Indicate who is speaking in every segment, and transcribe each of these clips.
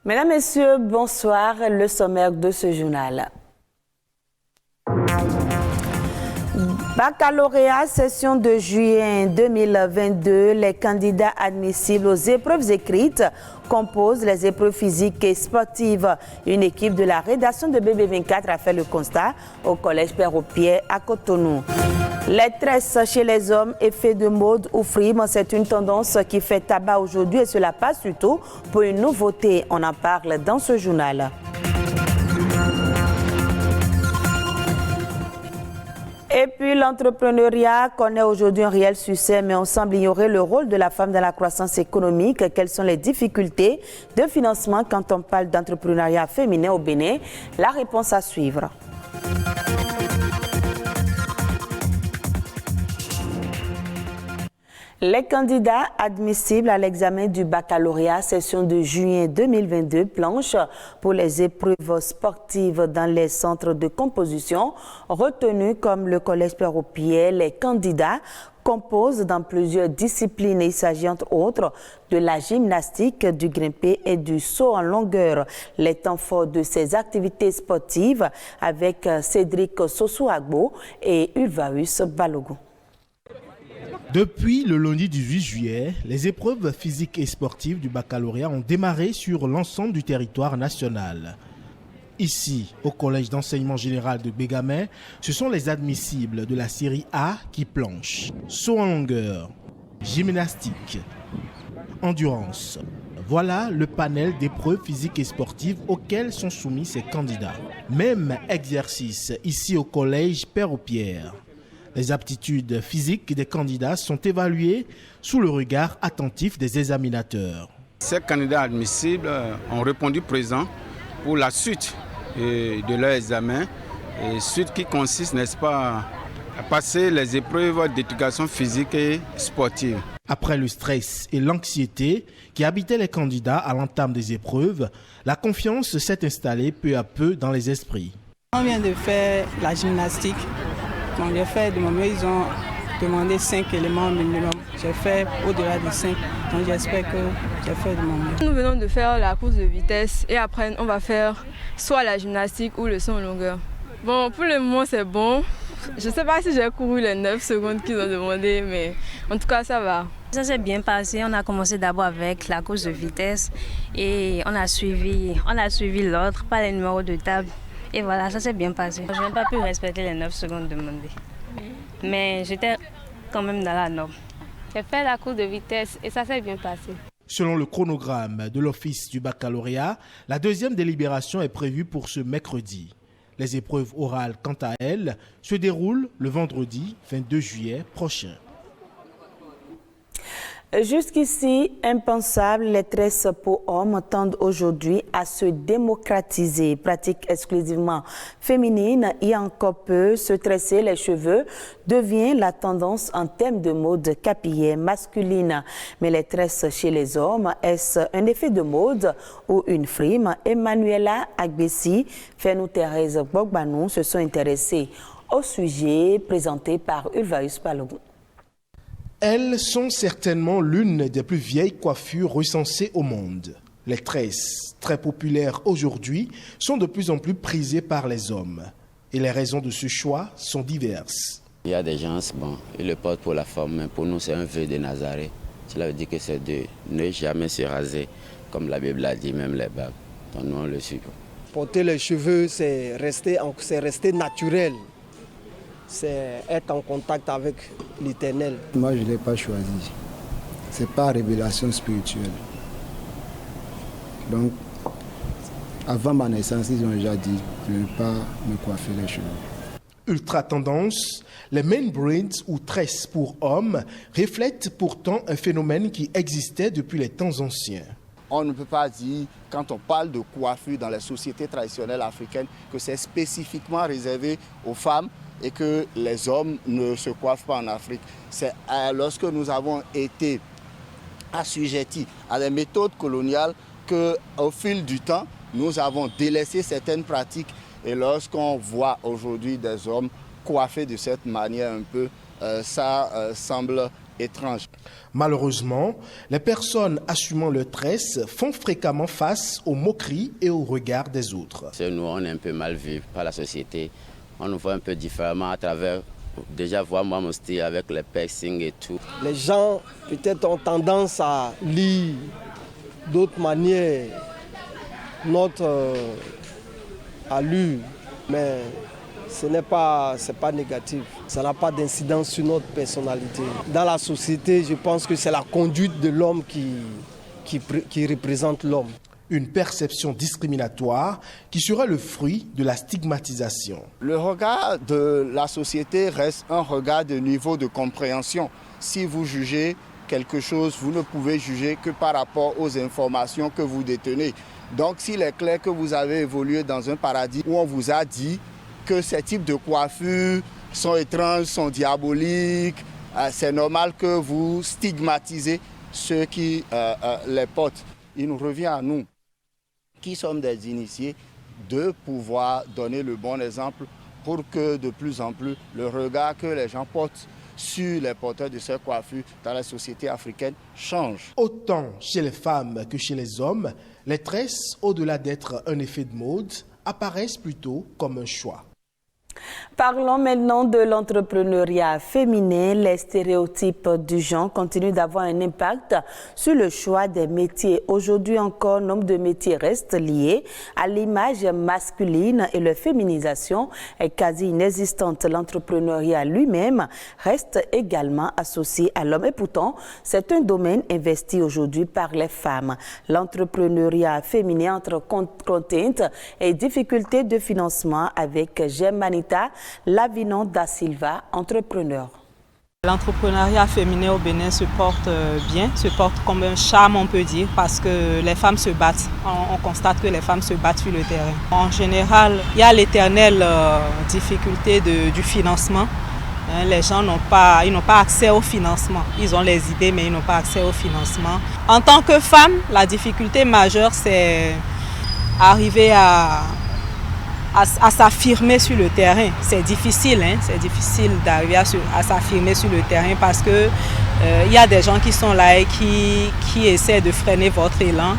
Speaker 1: Mesdames, Messieurs, bonsoir. Le sommaire de ce journal. Baccalauréat, session de juillet 2022, les candidats admissibles aux épreuves écrites composent les épreuves physiques et sportives. Une équipe de la rédaction de BB24 a fait le constat au collège Père-au-Pierre à Cotonou. Les tresses chez les hommes, effet de mode ou frime, c'est une tendance qui fait tabac aujourd'hui et cela passe surtout pour une nouveauté. On en parle dans ce journal. Et puis l'entrepreneuriat connaît aujourd'hui un réel succès, mais on semble ignorer le rôle de la femme dans la croissance économique. Quelles sont les difficultés de financement quand on parle d'entrepreneuriat féminin au Bénin? La réponse à suivre. Les candidats admissibles à l'examen du baccalauréat session de juin 2022 planchent pour les épreuves sportives dans les centres de composition retenus comme le collège Père-au-Pierre. Les candidats composent dans plusieurs disciplines. Il s'agit entre autres de la gymnastique, du grimpé et du saut en longueur. Les temps forts de ces activités sportives avec Cédric Sosouagbo et Ulvaeus Balogun.
Speaker 2: Depuis le lundi 18 juillet, les épreuves physiques et sportives du baccalauréat ont démarré sur l'ensemble du territoire national. Ici, au Collège d'enseignement général de Bégamay, ce sont les admissibles de la série A qui planchent. Saut en longueur, gymnastique, endurance. Voilà le panel d'épreuves physiques et sportives auxquelles sont soumis ces candidats. Même exercice ici au Collège Père-au-Pierre. Les aptitudes physiques des candidats sont évaluées sous le regard attentif des examinateurs.
Speaker 3: Ces candidats admissibles ont répondu présent pour la suite de leur examen, et suite qui consiste, n'est-ce pas, à passer les épreuves d'éducation physique et sportive.
Speaker 2: Après le stress et l'anxiété qui habitaient les candidats à l'entame des épreuves, la confiance s'est installée peu à peu dans les esprits.
Speaker 4: On vient de faire la gymnastique. J'ai fait de mon mieux, ils ont demandé 5 éléments minimum. J'ai fait au-delà de 5, donc j'espère que j'ai fait de mon mieux.
Speaker 5: Nous venons de faire la course de vitesse et après on va faire soit la gymnastique ou le saut en longueur. Bon, pour le moment c'est bon. Je ne sais pas si j'ai couru les 9 secondes qu'ils ont demandé, mais en tout cas ça va.
Speaker 6: Ça s'est bien passé. On a commencé d'abord avec la course de vitesse et on a suivi l'ordre, pas les numéros de table. Et voilà, ça s'est bien passé. Je n'ai pas pu respecter les 9 secondes demandées. Mais j'étais quand même dans la norme.
Speaker 7: J'ai fait la course de vitesse et ça s'est bien passé.
Speaker 2: Selon le chronogramme de l'Office du baccalauréat, la deuxième délibération est prévue pour ce mercredi. Les épreuves orales, quant à elles, se déroulent le vendredi 22 juillet prochain.
Speaker 1: Jusqu'ici, impensable, les tresses pour hommes tendent aujourd'hui à se démocratiser. Pratique exclusivement féminine, il y a encore peu, se tresser les cheveux devient la tendance en termes de mode capillaire masculine. Mais les tresses chez les hommes, est-ce un effet de mode ou une frime? Emmanuela Agbessi, Fenou Thérèse Bogbanou se sont intéressés au sujet présenté par Ulvaeus Balogun.
Speaker 2: Elles sont certainement l'une des plus vieilles coiffures recensées au monde. Les tresses, très populaires aujourd'hui, sont de plus en plus prisées par les hommes. Et les raisons de ce choix sont diverses.
Speaker 8: Il y a des gens, ils le portent pour la forme, mais pour nous c'est un vœu de Nazareth. Cela veut dire que c'est de ne jamais se raser, comme la Bible a dit, même les barbes. Donc nous on le suit.
Speaker 9: Porter les cheveux, c'est rester naturel. C'est être en contact avec l'Éternel.
Speaker 10: Moi, je ne l'ai pas choisi. Ce n'est pas révélation spirituelle. Donc, avant ma naissance, ils ont déjà dit de ne pas me coiffer les cheveux.
Speaker 2: Ultra tendance, les main braids ou tresses pour hommes reflètent pourtant un phénomène qui existait depuis les temps anciens.
Speaker 11: On ne peut pas dire, quand on parle de coiffure dans les sociétés traditionnelles africaines, que c'est spécifiquement réservé aux femmes et que les hommes ne se coiffent pas en Afrique. C'est lorsque nous avons été assujettis à des méthodes coloniales qu'au fil du temps, nous avons délaissé certaines pratiques. Et lorsqu'on voit aujourd'hui des hommes coiffés de cette manière un peu, ça semble étrange.
Speaker 2: Malheureusement, les personnes assumant leur tresse font fréquemment face aux moqueries et aux regards des autres.
Speaker 8: Nous, on est un peu mal vus par la société. On nous voit un peu différemment à travers, déjà voir moi mon style avec les piercings et tout.
Speaker 9: Les gens peut-être ont tendance à lire d'autres manières notre allure, mais ce n'est pas négatif. Ça n'a pas d'incidence sur notre personnalité. Dans la société, je pense que c'est la conduite de l'homme qui représente l'homme.
Speaker 2: Une perception discriminatoire qui sera le fruit de la stigmatisation.
Speaker 11: Le regard de la société reste un regard de niveau de compréhension. Si vous jugez quelque chose, vous ne pouvez juger que par rapport aux informations que vous détenez. Donc s'il est clair que vous avez évolué dans un paradigme où on vous a dit que ces types de coiffures sont étranges, sont diaboliques, c'est normal que vous stigmatisez ceux qui les portent. Il nous revient à nous, qui sommes des initiés, de pouvoir donner le bon exemple pour que de plus en plus le regard que les gens portent sur les porteurs de ces coiffures dans la société africaine change.
Speaker 2: Autant chez les femmes que chez les hommes, les tresses, au-delà d'être un effet de mode, apparaissent plutôt comme un choix.
Speaker 1: Parlons maintenant de l'entrepreneuriat féminin. Les stéréotypes du genre continuent d'avoir un impact sur le choix des métiers. Aujourd'hui encore, nombre de métiers restent liés à l'image masculine et leur féminisation est quasi inexistante. L'entrepreneuriat lui-même reste également associé à l'homme et pourtant, c'est un domaine investi aujourd'hui par les femmes. L'entrepreneuriat féminin entre contraintes et difficultés de financement avec Germanita Lavinon da Silva, entrepreneur.
Speaker 12: L'entrepreneuriat féminin au Bénin se porte bien, se porte comme un charme, on peut dire, parce que les femmes se battent. On constate que les femmes se battent sur le terrain. En général, il y a l'éternelle difficulté du financement. Les gens n'ont pas accès au financement. Ils ont les idées, mais ils n'ont pas accès au financement. En tant que femme, la difficulté majeure, c'est arriver à s'affirmer sur le terrain. C'est difficile d'arriver à s'affirmer sur le terrain parce que il y a des gens qui sont là et qui essaient de freiner votre élan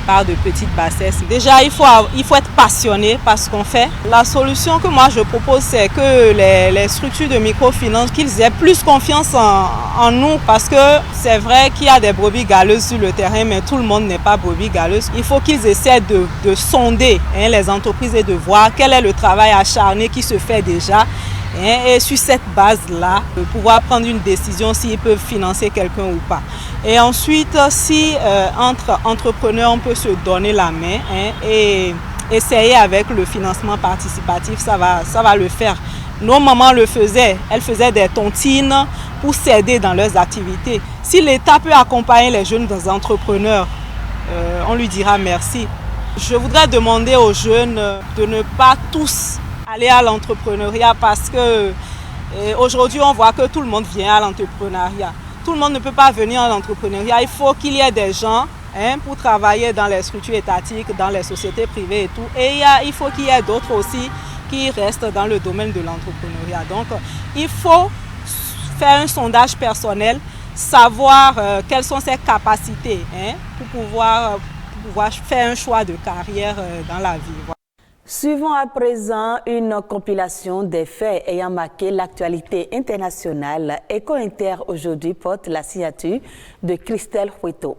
Speaker 12: par de petites bassesses. Déjà, il faut être passionné par ce qu'on fait. La solution que moi je propose, c'est que les structures de microfinance, qu'ils aient plus confiance en nous, parce que c'est vrai qu'il y a des brebis galeuses sur le terrain, mais tout le monde n'est pas brebis galeuse. Il faut qu'ils essaient de sonder les entreprises et de voir quel est le travail acharné qui se fait déjà. Et sur cette base-là, de pouvoir prendre une décision s'ils peuvent financer quelqu'un ou pas. Et ensuite, si entre entrepreneurs, on peut se donner la main et essayer avec le financement participatif, ça va le faire. Nos mamans le faisaient, elles faisaient des tontines pour s'aider dans leurs activités. Si l'État peut accompagner les jeunes entrepreneurs, on lui dira merci. Je voudrais demander aux jeunes de ne pas tous aller à l'entrepreneuriat parce que aujourd'hui on voit que tout le monde vient à l'entrepreneuriat. Tout le monde ne peut pas venir à l'entrepreneuriat. Il faut qu'il y ait des gens pour travailler dans les structures étatiques, dans les sociétés privées et tout. Et il faut qu'il y ait d'autres aussi qui restent dans le domaine de l'entrepreneuriat. Donc il faut faire un sondage personnel, savoir quelles sont ses capacités pour pouvoir faire un choix de carrière dans la vie.
Speaker 1: Suivons à présent une compilation des faits ayant marqué l'actualité internationale. Eco Inter aujourd'hui porte la signature de Christelle Hueto.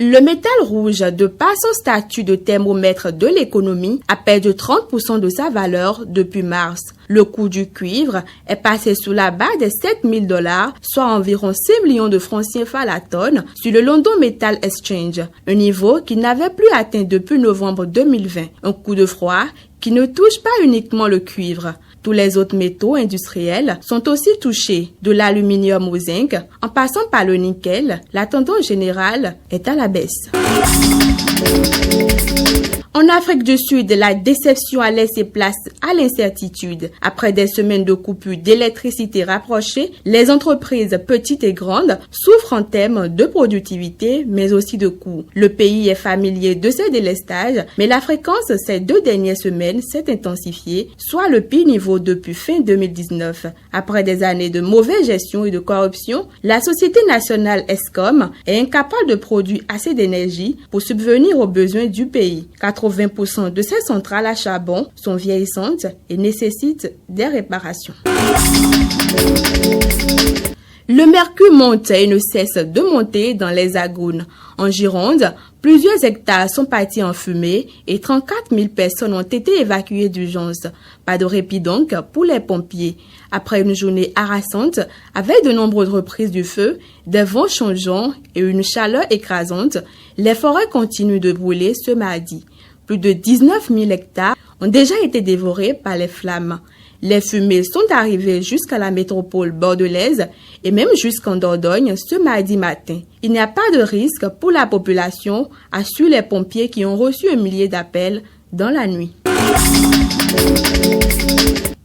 Speaker 13: Le métal rouge, de par son statut de thermomètre de l'économie, a perdu 30% de sa valeur depuis mars. Le coût du cuivre est passé sous la barre des $7,000, soit environ 6 millions de francs CFA la tonne, sur le London Metal Exchange, un niveau qu'il n'avait plus atteint depuis novembre 2020. Un coup de froid qui ne touche pas uniquement le cuivre. Tous les autres métaux industriels sont aussi touchés, de l'aluminium au zinc, en passant par le nickel. La tendance générale est à la baisse. En Afrique du Sud, la déception a laissé place à l'incertitude. Après des semaines de coupures d'électricité rapprochées, les entreprises petites et grandes souffrent en termes de productivité, mais aussi de coûts. Le pays est familier de ces délestages, mais la fréquence ces 2 dernières semaines s'est intensifiée, soit le pire niveau depuis fin 2019. Après des années de mauvaise gestion et de corruption, la société nationale Eskom est incapable de produire assez d'énergie pour subvenir aux besoins du pays. 80% de ces centrales à charbon sont vieillissantes et nécessitent des réparations. Le mercure monte et ne cesse de monter dans les Agounes. En Gironde, plusieurs hectares sont partis en fumée et 34 000 personnes ont été évacuées d'urgence. Pas de répit donc pour les pompiers. Après une journée harassante, avec de nombreuses reprises du feu, des vents changeants et une chaleur écrasante, les forêts continuent de brûler ce mardi. Plus de 19 000 hectares ont déjà été dévorés par les flammes. Les fumées sont arrivées jusqu'à la métropole bordelaise et même jusqu'en Dordogne ce mardi matin. Il n'y a pas de risque pour la population, assurent les pompiers qui ont reçu 1 millier d'appels dans la nuit.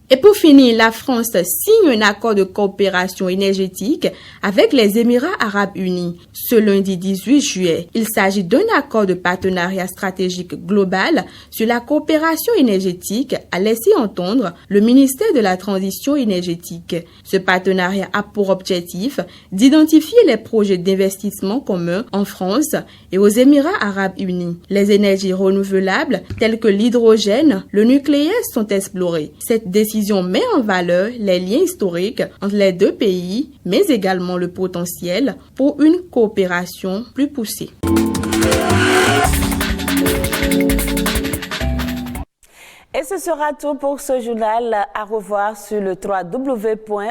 Speaker 13: Et pour finir, la France signe un accord de coopération énergétique avec les Émirats arabes unis ce lundi 18 juillet. Il s'agit d'un accord de partenariat stratégique global sur la coopération énergétique, a laissé entendre le ministère de la Transition énergétique. Ce partenariat a pour objectif d'identifier les projets d'investissement communs en France et aux Émirats arabes unis. Les énergies renouvelables telles que l'hydrogène, le nucléaire sont explorées. Cette décision met en valeur les liens historiques entre les 2 pays, mais également le potentiel pour une coopération plus poussée.
Speaker 1: Et ce sera tout pour ce journal. À revoir sur le www.ortb.bj.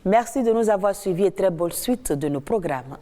Speaker 1: Merci de nous avoir suivis et très bonne suite de nos programmes.